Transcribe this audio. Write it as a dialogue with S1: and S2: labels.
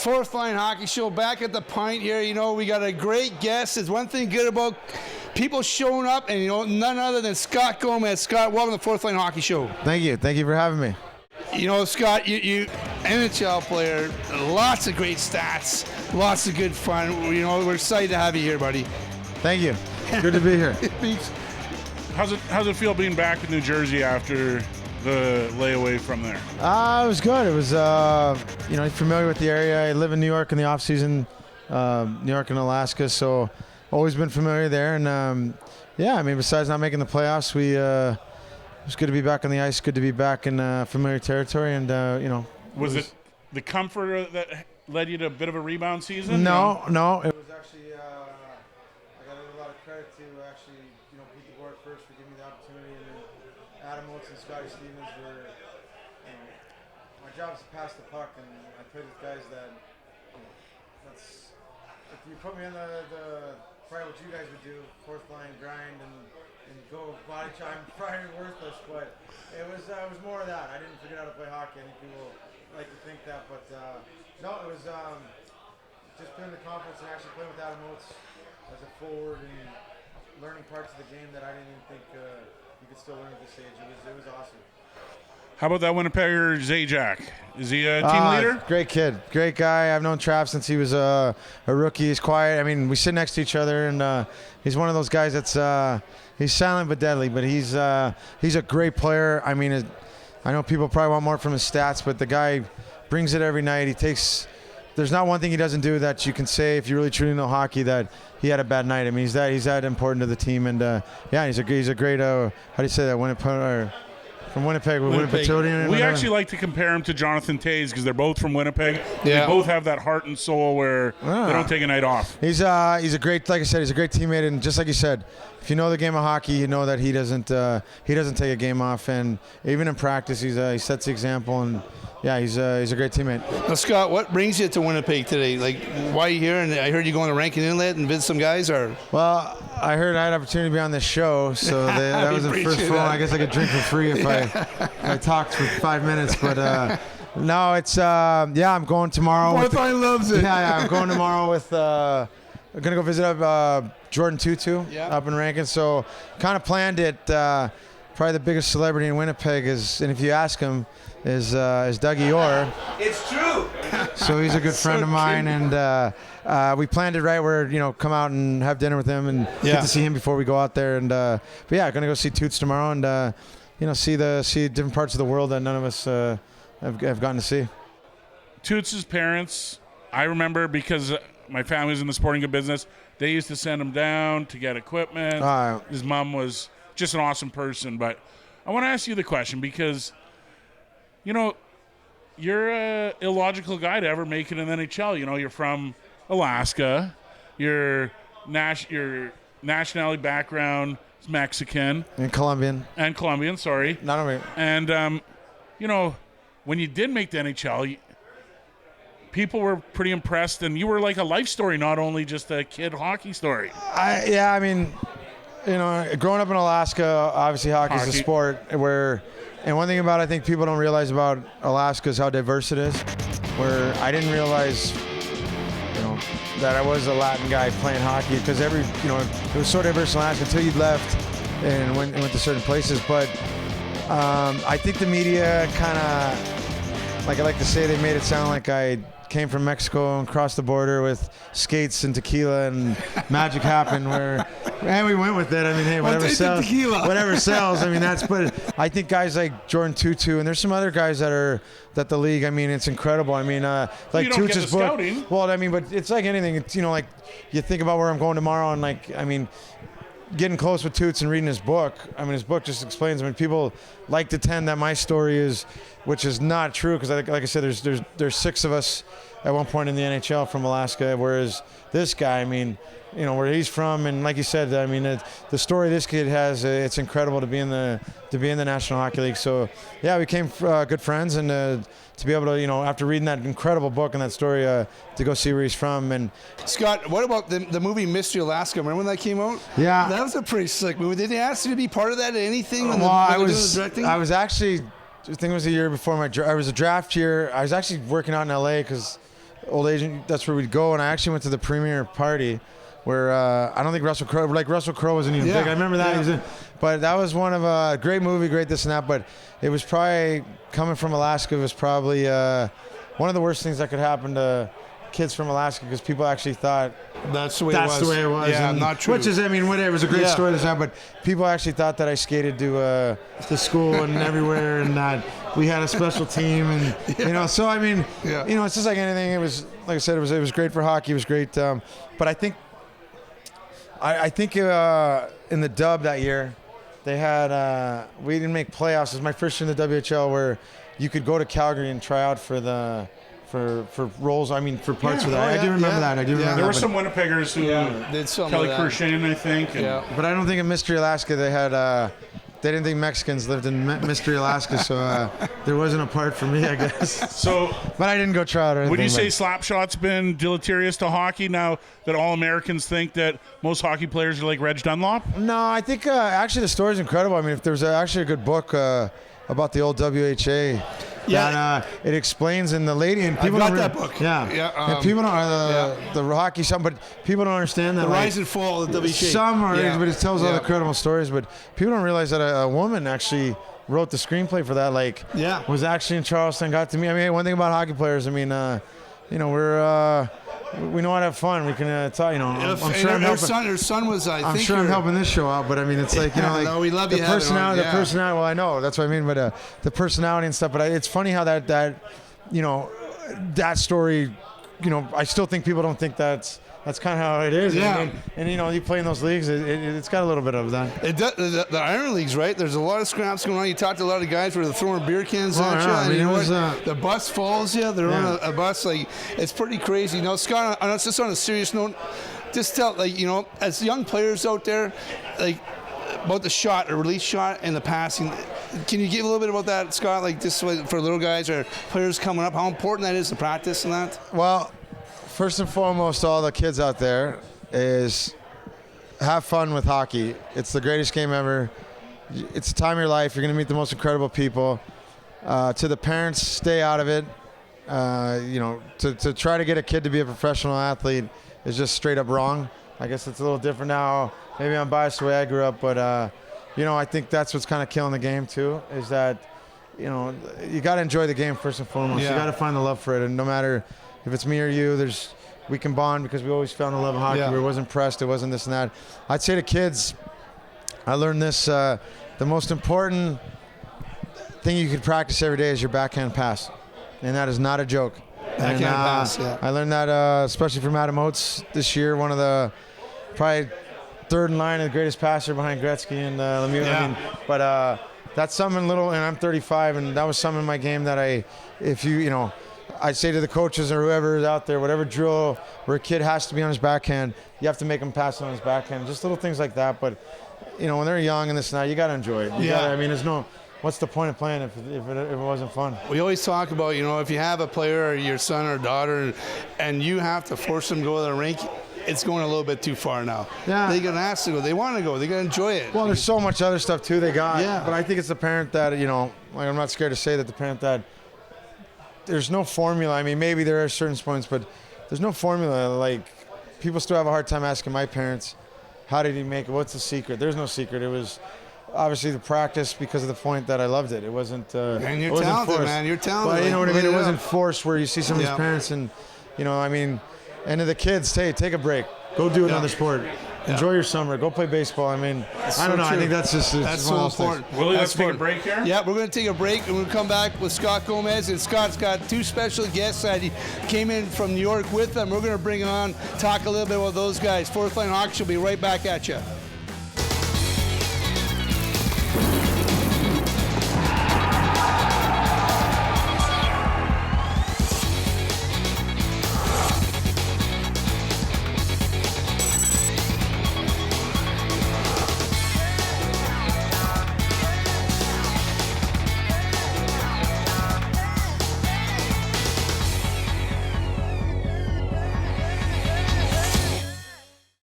S1: Fourth Line Hockey Show back at the Pint here. You know, we got a great guest. There's one thing good about people showing up, and, you know, none other than Scott Gomez. Scott, welcome to the Fourth Line Hockey Show.
S2: Thank you. Thank you for having me.
S1: You know, Scott, you NHL player, lots of great stats, lots of good fun. You know, we're excited to have you here, buddy.
S2: Thank you. Good to be here.
S3: How's it feel being back in New Jersey after the layaway from there?
S2: It was good. It was, you know, familiar with the area. I live in New York in the off season, New York and Alaska, so always been familiar there. And yeah, I mean, besides not making the playoffs, it was good to be back on the ice. Good to be back in familiar territory, and you know.
S3: Was it the comfort that led you to a bit of a rebound season?
S2: No. It was actually. I got to give a lot of credit to actually, you know, Pete DeBoer first for giving me the opportunity, and then Adam Oates and Scotty Stevens were. You know, my job is to pass the puck, and I played with guys that. You know, that's if you put me on the probably what you guys would do, fourth line grind and go body try. I'm probably worthless, but it was more of that. I didn't figure out how to play hockey. I think people like to think that, but no, it was just playing the conference and actually playing with Adam Oates as a forward and learning parts of the game that I didn't even think you could still learn at this age. It was awesome.
S3: How about that Winnipegger Zajac? Is he a team leader?
S2: Great kid, great guy. I've known Trav since he was a rookie. He's quiet. I mean, we sit next to each other, and he's one of those guys that's he's silent but deadly. But he's a great player. I mean, I know people probably want more from his stats, but the guy brings it every night. There's not one thing he doesn't do that you can say if you really truly know hockey that he had a bad night. I mean, he's that important to the team, and yeah, he's a great how do you say that, Winnipeg? From Winnipeg.
S3: We actually like to compare him to Jonathan Toews because they're both from Winnipeg.
S1: Yeah.
S3: They both have that heart and soul where they don't take a night off.
S2: He's a great, like I said, he's a great teammate, and just like you said, if you know the game of hockey, you know that he doesn't take a game off, and even in practice, he sets the example, and yeah, he's a great teammate.
S1: Now, Scott, what brings you to Winnipeg today? Like, why are you here? And I heard you going to Rankin Inlet and visit some guys, or?
S2: Well, I heard I had an opportunity to be on this show, so that was the first phone. I guess I could drink for free if I talked for 5 minutes, but no, it's yeah, I'm going tomorrow.
S1: Fourth Line loves it.
S2: Yeah, I'm going tomorrow with. I'm gonna go visit Jordan Tutu up in Rankin, so kind of planned it. Probably the biggest celebrity in Winnipeg is, and if you ask him, is Dougie Orr.
S1: It's true.
S2: So he's a good friend of mine, and we planned it right where, you know, come out and have dinner with him and get to see him before we go out there. And but yeah, gonna go see Toots tomorrow, and you know, see different parts of the world that none of us have gotten to see.
S3: Toots' parents, I remember because my family was in the sporting goods business. They used to send him down to get equipment. His mom was just an awesome person. But I want to ask you the question because, you know, you're an illogical guy to ever make it in the NHL. You know, you're from Alaska. Your nationality background is Mexican.
S2: And Colombian.
S3: Sorry.
S2: Not only.
S3: And, you know, when you did make the NHL, people were pretty impressed, and you were like a life story, not only just a kid hockey story.
S2: I mean, you know, growing up in Alaska, obviously hockey is a sport where, and one thing about I think people don't realize about Alaska is how diverse it is. Where I didn't realize, you know, that I was a Latin guy playing hockey because it was so diverse in Alaska until you left and went to certain places. But I think the media kind of, like I like to say, they made it sound like I came from Mexico and crossed the border with skates and tequila and magic happened and we went with it. I mean, hey, whatever sells. I mean, but I think guys like Jordan Tutu, and there's some other guys that the league, I mean, it's incredible. I mean, like Toots' book.
S3: Scouting.
S2: Well, I mean, but it's like anything. It's, you know, like you think about where I'm going tomorrow, and like, I mean, getting close with Toots and reading his book. I mean, his book just explains. I mean, people like to tend that my story is, which is not true, because like I said, there's 6 of us at one point in the NHL from Alaska, whereas this guy, I mean, you know, where he's from, and like you said, I mean, the story this kid has, it's incredible to be in the National Hockey League. So yeah, we became good friends, and to be able to, you know, after reading that incredible book and that story, to go see where he's from. And
S1: Scott, what about the movie Mystery Alaska? Remember when that came out?
S2: Yeah,
S1: that was a pretty slick movie. Did they ask you to be part of that? Anything?
S2: Well, I was actually, I think it was a year before I was a draft year. I was actually working out in LA because old Asian. That's where we'd go, and I actually went to the premiere party. Where I don't think Russell Crowe wasn't even big. I remember that. He was in, but that was one of a great movie, great this and that. But it was probably coming from Alaska. It was probably one of the worst things that could happen to kids from Alaska because people actually thought
S1: that's the way it was.
S2: Yeah,
S1: and, not true.
S2: Which is, I mean, whatever. It was a great story this time, but people actually thought that I skated to school and everywhere, and that we had a special team, and you know. So I mean, you know, it's just like anything. It was, like I said, it was great for hockey. It was great, but I think. I think in the dub that year, they had we didn't make playoffs. It was my first year in the WHL where you could go to Calgary and try out for roles. I mean, for parts of that. I do remember that. I do remember.
S3: There were some Winnipeggers who
S1: did some
S3: Kelly Crochet, I think. And
S2: but I don't think in Mystery Alaska they had. They didn't think Mexicans lived in Mystery Alaska, so there wasn't a part for me, I guess.
S3: So,
S2: but I didn't go try out or anything.
S3: Would you say Slapshot's been deleterious to hockey now that all Americans think that most hockey players are like Reg Dunlop?
S2: No, I think actually the story's incredible. I mean, if there's actually a good book about the old WHA. That it explains in the lady and people
S1: I got
S2: don't
S1: that book.
S2: And people don't the hockey some, but people don't understand that
S1: the rise and fall of the WHA.
S2: Some are, but it tells all the credible stories. But people don't realize that a woman actually wrote the screenplay for that. Like, was actually in Charleston. Got to me. I mean, one thing about hockey players. I mean, you know, we know how to have fun. We can talk. You know, I'm sure I'm helping.
S1: Her son was.
S2: I'm sure I'm helping this show out, but I mean, it's like, you know, like
S1: no, we love
S2: the personality. The personality. Well, I know that's what I mean, but the personality and stuff. But it's funny how that you know, that story. You know, I still think people don't think that's kind of how it is.
S1: Yeah.
S2: And you know, you play in those leagues, it's got a little bit of that.
S1: It does, the Iron Leagues, right? There's a lot of scraps going on. You talk to a lot of guys where they're throwing beer cans at you.
S2: I mean,
S1: you know the bus falls you. They're on a bus. Like, it's pretty crazy. You know, Scott, just on a serious note, just tell, like, you know, as young players out there, like, about the shot, or release shot, and the passing. Can you give a little bit about that, Scott? Like, just for little guys or players coming up, how important that is to practice and that?
S2: Well, first and foremost, all the kids out there is have fun with hockey. It's the greatest game ever. It's the time of your life. You're going to meet the most incredible people. To the parents, stay out of it. You know, to try to get a kid to be a professional athlete is just straight up wrong. I guess it's a little different now. Maybe I'm biased the way I grew up, but you know, I think that's what's kind of killing the game too. Is that, you know, you got to enjoy the game first and foremost. You got to find the love for it, and no matter if it's me or you, we can bond because we always found the love of hockey. It wasn't pressed, it wasn't this and that. I'd say to kids, I learned this, the most important thing you can practice every day is your backhand pass. And that is not a joke.
S1: Backhand pass,
S2: I learned that especially from Adam Oates this year, one of the probably third in line of the greatest passer behind Gretzky and Lemieux. I mean, but that's something little, and I'm 35, and that was something in my game that I'd say to the coaches or whoever is out there, whatever drill where a kid has to be on his backhand, you have to make him pass on his backhand. Just little things like that. But, you know, when they're young and this and that, you got to enjoy it. I mean, what's the point of playing if it wasn't fun?
S1: We always talk about, you know, if you have a player or your son or daughter and you have to force them to go to the rink, it's going a little bit too far now.
S2: Yeah.
S1: They get asked to go. They want to go. They got to enjoy it.
S2: Well, there's so much other stuff, too, they got. Yeah. But I think it's the parent that, you know, like, I'm not scared to say that the parent that there's no formula. I mean, maybe there are certain points, but there's no formula. Like, people still have a hard time asking my parents, how did he make it? What's the secret? There's no secret. It was obviously the practice because of the point that I loved it. It wasn't
S1: and you're talented, man. You're talented.
S2: But you know what I mean? It wasn't forced where you see some of these parents and, you know, I mean, and to the kids, hey, take a break. Go do another sport. Enjoy your summer. Go play baseball. I mean, I don't know. True. I think that's just
S1: so important.
S3: Willie, let's take a break here.
S1: Yeah, we're going to take a break, and we'll come back with Scott Gomez. And Scott's got two special guests that he came in from New York with them. We're going to bring on, talk a little bit about those guys. Fourth Line Hockey will be right back at you.